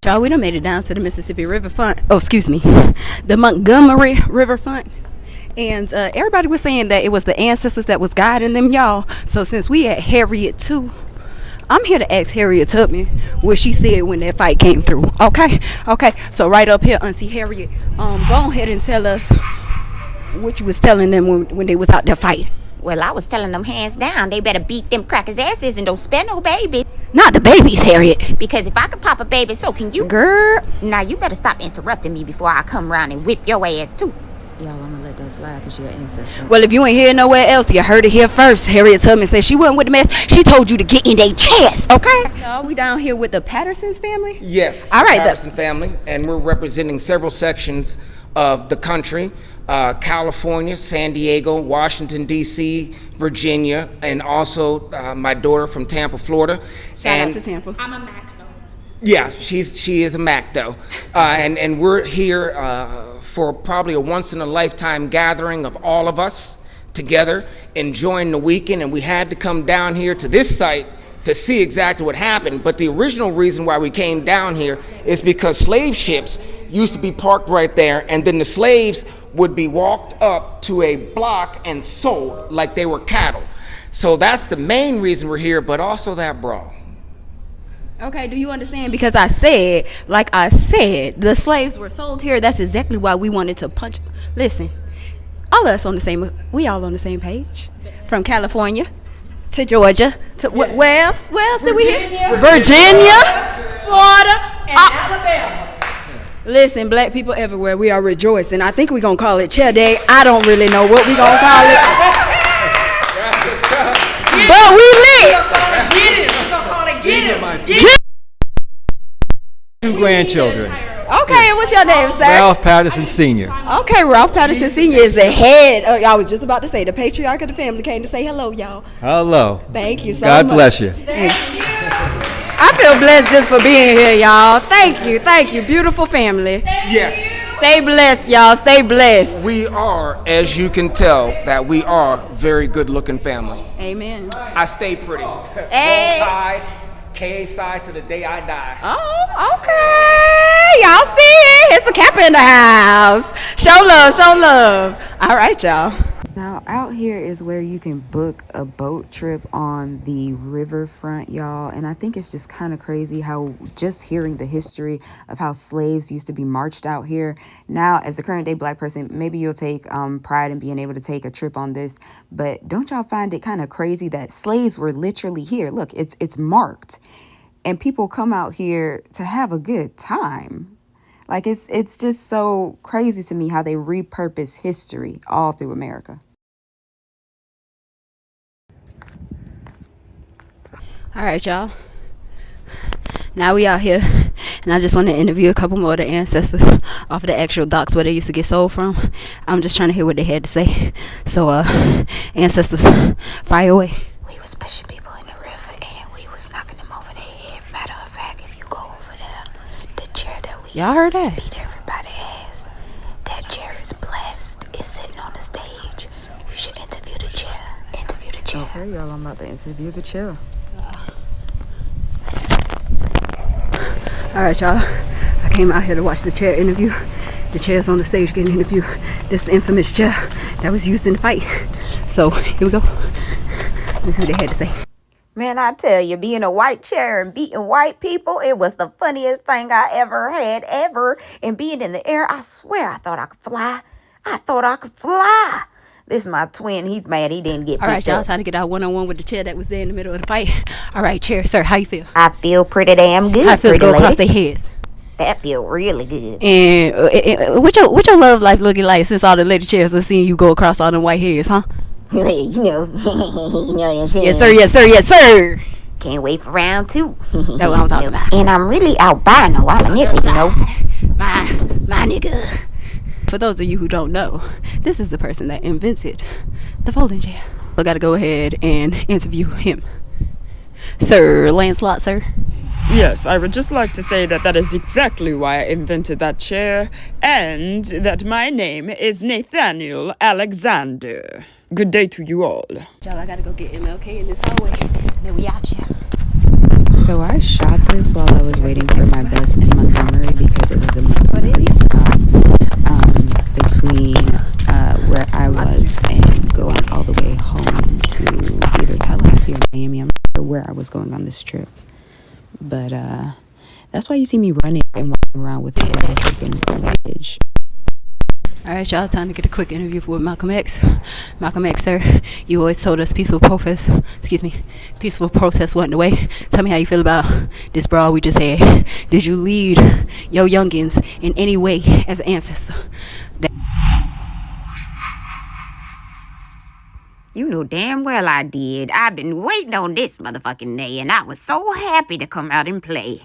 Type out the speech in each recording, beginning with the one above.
Y'all, we done made it down to the Mississippi Riverfront. Oh, excuse me, the Montgomery Riverfront. And everybody was saying that it was the ancestors that was guiding them, y'all. So since we at Harriet too, I'm here to ask Harriet Tubman what she said when that fight came through. Okay, okay. So right up here, Auntie Harriet, go ahead and tell us what you was telling them when they was out there fighting. Well, I was telling them hands down, they better beat them crackers' asses and don't spare no babies. Not the babies, Harriet. Because if I could pop a baby, so can you. Girl. Now, you better stop interrupting me before I come around and whip your ass, too. Y'all, I'm gonna let that slide because you're an ancestor. Well, if you ain't hear nowhere else, you heard it here first. Harriet Tubman said she wasn't with the mess. She told you to get in their chest, okay? Y'all, we down here with the Patterson's family? Yes, all right, Patterson family, and we're representing several sections of the country. California, San Diego, Washington, D.C., Virginia, and also my daughter from Tampa, Florida. Shout out to Tampa. I'm a Mac, though. Yeah, she is a Mac, though. And we're here for probably a once-in-a-lifetime gathering of all of us together, enjoying the weekend, and we had to come down here to this site to see exactly what happened. But the original reason why we came down here is because slave ships used to be parked right there, and then the slaves would be walked up to a block and sold like they were cattle. So that's the main reason we're here, but also that brawl. Okay, do you understand? Because I said, like I said, the slaves were sold here. That's exactly why we wanted to punch. Listen, all of us on the same, we all on the same page. From California to Georgia to where else? Where else did we hear? Virginia, Florida, and Alabama. Listen, black people everywhere, we are rejoicing. I think we're going to call it Chair Day. I don't really know what we're going to call it. But we lit. Get it. We're going to call it Get It. Two grandchildren. Okay, and what's your name, sir? Ralph Patterson Sr. Okay, Ralph Patterson Sr. is the head. I was just about to say, the patriarch of the family came to say hello, y'all. Hello. Thank you so God much. bless you. I feel blessed just for being here, y'all. Thank you. Beautiful family. Yes. Stay blessed, y'all. Stay blessed. We are, as you can tell, that we are very good-looking family. Amen. I stay pretty. Hey. Roll Tide, KSI to the day I die. Oh, okay. Y'all see it. It's a Kappa in the house. Show love. All right, y'all. Now, out here is where you can book a boat trip on the riverfront, y'all. And I think it's just kind of crazy how just hearing the history of how slaves used to be marched out here. Now, as a current day black person, maybe you'll take pride in being able to take a trip on this. But don't y'all find it kind of crazy that slaves were literally here? Look, it's marked. And people come out here to have a good time. Like, it's just so crazy to me how they repurpose history all through America. All right, y'all. Now we out here, and I just want to interview a couple more of the ancestors off of the actual docks where they used to get sold from. I'm just trying to hear what they had to say. So, ancestors, fire away. We was pushing people in the river, and we was knocking them over their head. Matter of fact, if you go over there, the chair that we Y'all heard used that? to beat everybody's ass, that chair is blessed. It's sitting on the stage. You should interview the chair. Okay, y'all, I'm about to interview the chair. All right, y'all. I came out here to watch the chair interview. The chair's on the stage getting interviewed. This is the infamous chair that was used in the fight. So, here we go. Let's see what they had to say. Man, I tell you, being a white chair and beating white people, it was the funniest thing I ever had, ever. And being in the air, I swear I thought I could fly. This is my twin. He's mad he didn't get picked up. All right, y'all. Time to get out one-on-one with the chair that was there in the middle of the fight. All right, chair, sir, how you feel? I feel pretty damn good. How I feel to go lady. across their heads? That feel really good. And what your love life looking like since all the lady chairs are seeing you go across all them white heads, huh? you know what I'm saying? Yes, sir. Can't wait for round 2. That's what I'm talking about. And I'm really albino. I'm a nigga, you know. My nigga. For those of you who don't know, this is the person that invented the folding chair. I gotta go ahead and interview him. Sir Lancelot, sir. Yes, I would just like to say that is exactly why I invented that chair, and that my name is Nathaniel Alexander. Good day to you all. Y'all, I gotta go get MLK in this hallway. Then we out here. So I shot this while I was waiting for my bus in Montgomery because it was a Montgomery stop between where I was and going all the way home to either Tallahassee or Miami. I'm not sure where I was going on this trip. But that's why you see me running and walking around with the freaking luggage. All right, y'all, time to get a quick interview with Malcolm X. Malcolm X, sir, you always told us peaceful protest wasn't the way. Tell me how you feel about this brawl we just had. Did you lead your youngins in any way as an ancestor? You know damn well I did. I've been waiting on this motherfucking day, and I was so happy to come out and play.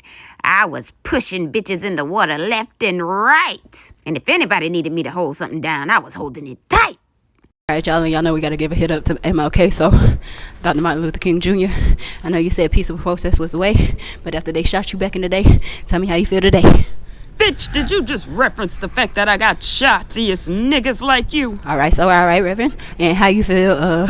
I was pushing bitches in the water left and right. And if anybody needed me to hold something down, I was holding it tight. All right, y'all know we got to give a hit up to MLK. So, Dr. Martin Luther King Jr., I know you said peaceful protest was the way, but after they shot you back in the day, tell me how you feel today. Bitch, did you just reference the fact that I got shot to you niggas like you? All right, Reverend. And how you feel,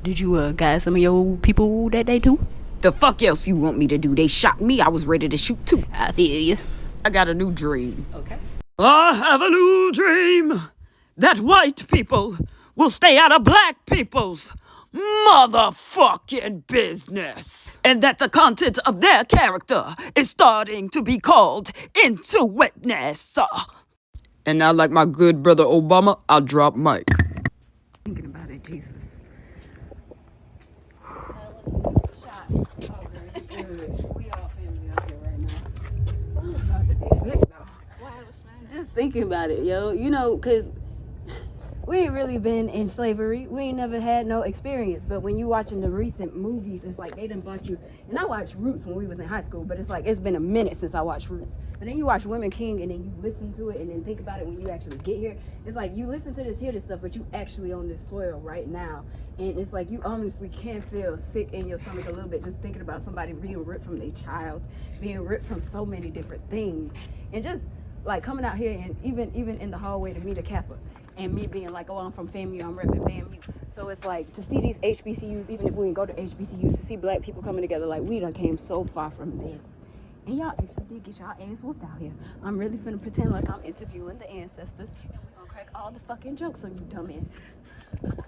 did you guide some of your people that day too? The fuck else you want me to do? They shot me, I was ready to shoot too. I feel you. I got a new dream. Okay. I have a new dream that white people will stay out of black people's motherfucking business, and that the content of their character is starting to be called into witness. And now, like my good brother Obama, I'll drop mic. Thinking about it, Jesus. Just thinking about it, yo. You know, because we ain't really been in slavery. We ain't never had no experience. But when you watching the recent movies, it's like they done bought you. And I watched Roots when we was in high school, but it's like it's been a minute since I watched Roots. But then you watch Women King, and then you listen to it, and then think about it when you actually get here. It's like you listen to this, hear this stuff, but you actually on this soil right now. And it's like you honestly can feel sick in your stomach a little bit just thinking about somebody being ripped from their child, being ripped from so many different things. And just like coming out here and even in the hallway to meet a Kappa. And me being like, oh, I'm from FAMU, I'm repping FAMU. So it's like, to see these HBCUs, even if we didn't go to HBCUs, to see black people coming together, like, we done came so far from this. And y'all actually did get y'all ass whooped out here. I'm really finna pretend like I'm interviewing the ancestors, and we're gonna crack all the fucking jokes on you dumbasses.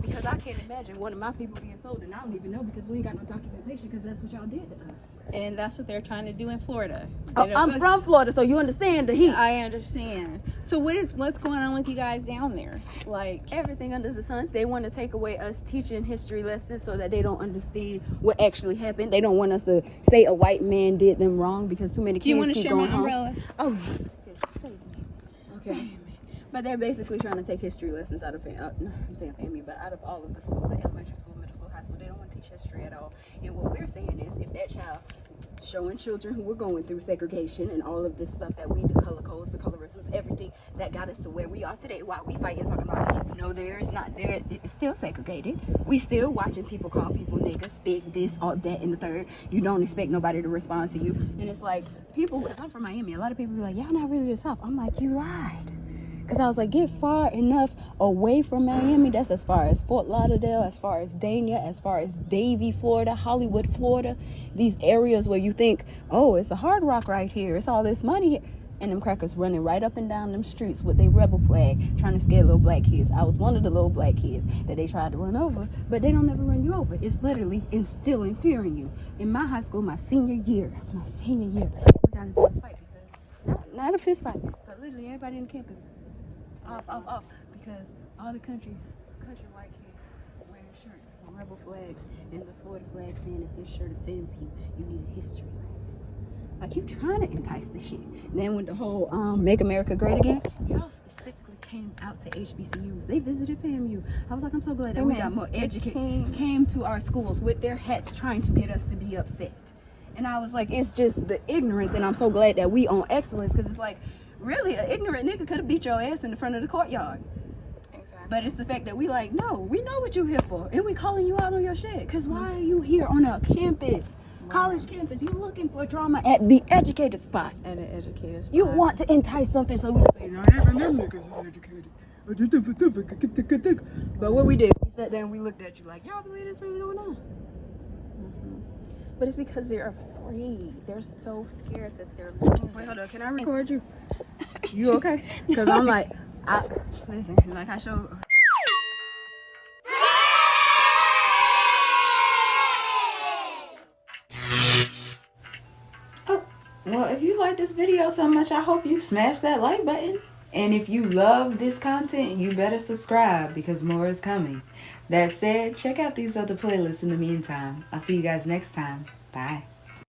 Because I can't imagine one of my people being sold, and I don't even know because we ain't got no documentation, because that's what y'all did to us. And that's what they're trying to do in Florida. I'm from Florida, so you understand the heat. I understand. So what's going on with you guys down there? Like everything under the sun. They want to take away us teaching history lessons so that they don't understand what actually happened. They don't want us to say a white man did them wrong because too many kids do you want to keep share going my home. umbrella? Oh yes, save me. Okay. Save me. But they're basically trying to take history lessons out of I'm saying family, but out of all of the school, the elementary school, middle school, high school. They don't want to teach history at all. And what we're saying is, if that child showing children who were going through segregation and all of this stuff that we, the color codes, the colorisms, everything that got us to where we are today, while we fighting talking about, no, there is not, there, it's still segregated. We still watching people call people niggas, spit, this, all that, and the third. You don't expect nobody to respond to you. And it's like, people, because I'm from Miami, a lot of people be like, y'all not really the South. I'm like, you lied. Because I was like, get far enough away from Miami. That's as far as Fort Lauderdale, as far as Dania, as far as Davie, Florida, Hollywood, Florida. These areas where you think, oh, it's a Hard Rock right here. It's all this money here. And them crackers running right up and down them streets with their rebel flag, trying to scare little black kids. I was one of the little black kids that they tried to run over, but they don't ever run you over. It's literally instilling fear in you. In my high school, my senior year, we got into a fight because, not a fist fight, but literally everybody in the campus. Off, because all the country white kids wearing shirts with rebel flags and the Florida flag saying if this shirt offends you, you need a history lesson. Like, you trying to entice the shit. Then with the whole Make America Great Again, y'all specifically came out to HBCUs. They visited FAMU. I was like, I'm so glad that we got more educated. Came to our schools with their hats trying to get us to be upset. And I was like, it's just the ignorance, and I'm so glad that we on excellence, because it's like, really, an ignorant nigga could have beat your ass in the front of the courtyard. Exactly. But it's the fact that we like, no, we know what you're here for. And we calling you out on your shit. Because why are you here on a campus? College campus. You looking for drama at the educated spot. At an educated spot. You want to entice something so we can say, no, even them niggas is educated. But what we did, we sat there and we looked at you like, y'all believe this really going on? Mm-hmm. But it's because they're afraid. They're so scared that they're losing. Wait, hold on. Can I record you? You okay? Because I'm like, listen, like I showed. Well, if you like this video so much, I hope you smash that like button. And if you love this content, you better subscribe because more is coming. That said, check out these other playlists in the meantime. I'll see you guys next time. Bye.